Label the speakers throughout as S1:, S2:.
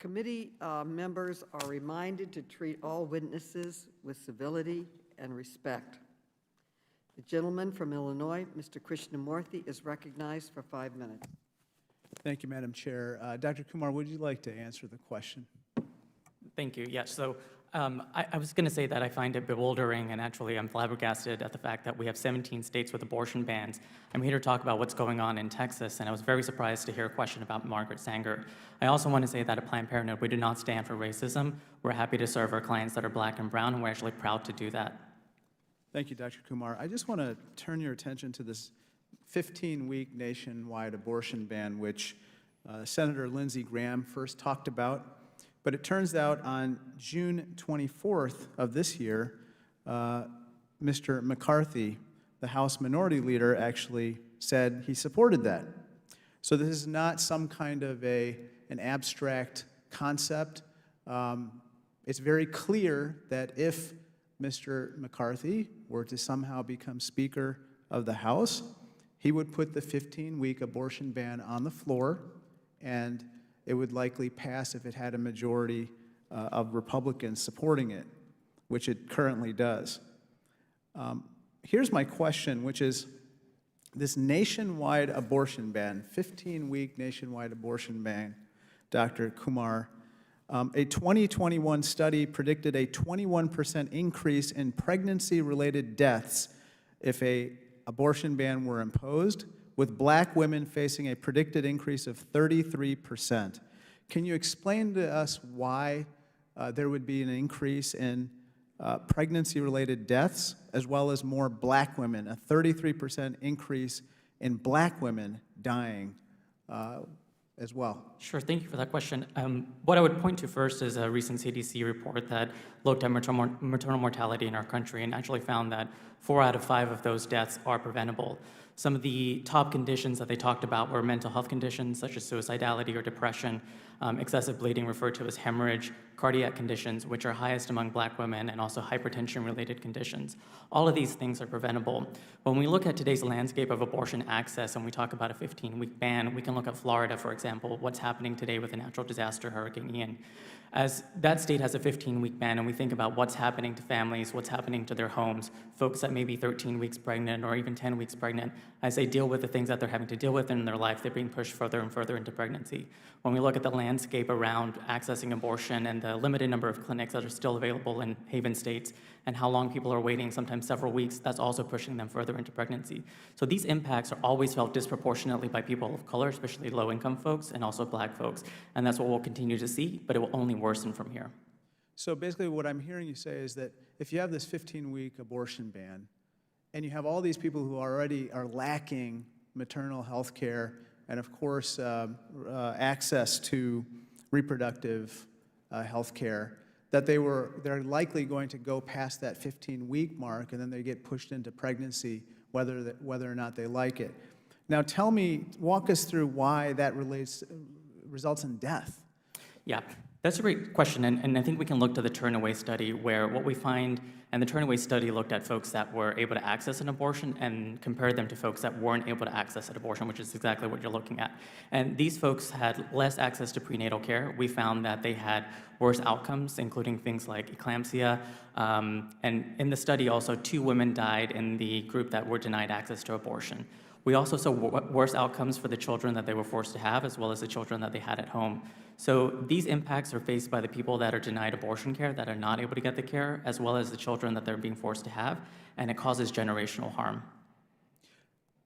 S1: Committee members are reminded to treat all witnesses with civility and respect. The gentleman from Illinois, Mr. Krishnamoorthi, is recognized for 5 minutes.
S2: Thank you, Madam Chair. Dr. Kumar, would you like to answer the question?
S3: Thank you. Yes. So I was going to say that I find it bewildering, and actually I'm flabbergasted at the fact that we have 17 states with abortion bans. I'm here to talk about what's going on in Texas, and I was very surprised to hear a question about Margaret Sanger. I also want to say that at Planned Parenthood, we do not stand for racism. We're happy to serve our clients that are black and brown, and we're actually proud to do that.
S2: Thank you, Dr. Kumar. I just want to turn your attention to this 15-week nationwide abortion ban, which Senator Lindsey Graham first talked about. But it turns out on June 24th of this year, Mr. McCarthy, the House Minority Leader, actually said he supported that. So this is not some kind of an abstract concept. It's very clear that if Mr. McCarthy were to somehow become Speaker of the House, he would put the 15-week abortion ban on the floor, and it would likely pass if it had a majority of Republicans supporting it, which it currently does. Here's my question, which is this nationwide abortion ban, 15-week nationwide abortion ban, Dr. Kumar, a 2021 study predicted a 21% increase in pregnancy-related deaths if an abortion ban were imposed, with black women facing a predicted increase of 33%. Can you explain to us why there would be an increase in pregnancy-related deaths, as well as more black women, a 33% increase in black women dying as well?
S3: Sure, thank you for that question. What I would point to first is a recent CDC report that looked at maternal mortality in our country and actually found that 4 out of 5 of those deaths are preventable. Some of the top conditions that they talked about were mental health conditions such as suicidality or depression, excessive bleeding referred to as hemorrhage, cardiac conditions, which are highest among black women, and also hypertension-related conditions. All of these things are preventable. When we look at today's landscape of abortion access and we talk about a 15-week ban, we can look at Florida, for example, what's happening today with a natural disaster, Hurricane Ian. As that state has a 15-week ban and we think about what's happening to families, what's happening to their homes, folks that may be 13 weeks pregnant or even 10 weeks pregnant, as they deal with the things that they're having to deal with in their life, they're being pushed further and further into pregnancy. When we look at the landscape around accessing abortion and the limited number of clinics that are still available in Haven states and how long people are waiting, sometimes several weeks, that's also pushing them further into pregnancy. So these impacts are always felt disproportionately by people of color, especially low-income folks and also black folks. And that's what we'll continue to see, but it will only worsen from here.
S2: So basically what I'm hearing you say is that if you have this 15-week abortion ban, and you have all these people who already are lacking maternal health care and, of course, access to reproductive health care, that they're likely going to go past that 15-week mark, and then they get pushed into pregnancy, whether or not they like it. Now, walk us through why that results in death.
S3: Yeah, that's a great question, and I think we can look to the Turnaway study where what we find, and the Turnaway study looked at folks that were able to access an abortion and compared them to folks that weren't able to access an abortion, which is exactly what you're looking at. And these folks had less access to prenatal care. We found that they had worse outcomes, including things like eclampsia, and in the study also 2 women died in the group that were denied access to abortion. We also saw worse outcomes for the children that they were forced to have, as well as the children that they had at home. So these impacts are faced by the people that are denied abortion care, that are not able to get the care, as well as the children that they're being forced to have, and it causes generational harm.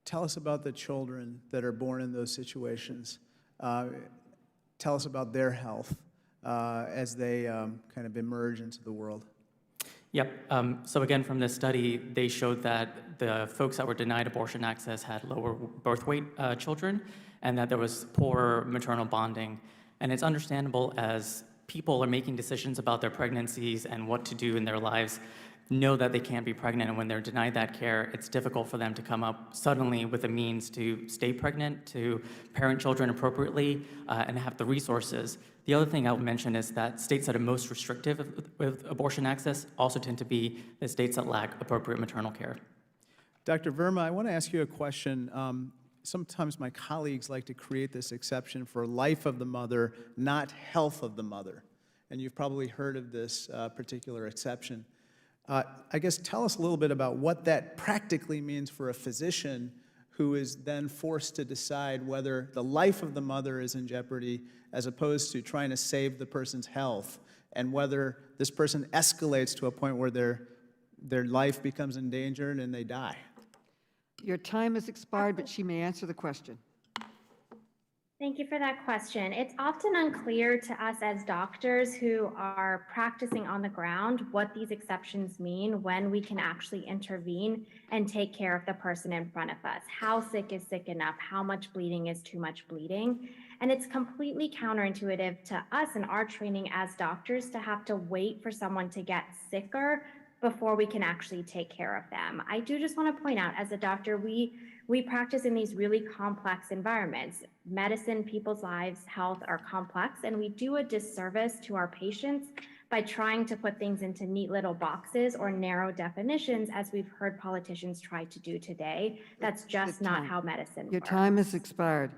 S2: Tell us about the children that are born in those situations. Tell us about their health as they kind of emerge into the world.
S3: Yep. So again, from this study, they showed that the folks that were denied abortion access had lower birth weight children, and that there was poorer maternal bonding. And it's understandable as people are making decisions about their pregnancies and what to do in their lives, know that they can't be pregnant, and when they're denied that care, it's difficult for them to come up suddenly with a means to stay pregnant, to parent children appropriately, and have the resources. The other thing I would mention is that states that are most restrictive with abortion access also tend to be the states that lack appropriate maternal care.
S2: Dr. Verma, I want to ask you a question. sometimes my colleagues like to create this exception for life of the mother, not health of the mother. And you've probably heard of this particular exception. I guess tell us a little bit about what that practically means for a physician who is then forced to decide whether the life of the mother is in jeopardy as opposed to trying to save the person's health, and whether this person escalates to a point where their life becomes endangered and they die.
S1: Your time has expired, but she may answer the question.
S4: Thank you for that question. It's often unclear to us as doctors who are practicing on the ground what these exceptions mean, when we can actually intervene and take care of the person in front of us. How sick is sick enough? How much bleeding is too much bleeding? And it's completely counterintuitive to us in our training as doctors to have to wait for someone to get sicker before we can actually take care of them. I do just want to point out, as a doctor, we practice in these really complex environments. Medicine, people's lives, health are complex, and we do a disservice to our patients by trying to put things into neat little boxes or narrow definitions, as we've heard politicians try to do today. That's just not how medicine works.
S1: Your time has expired.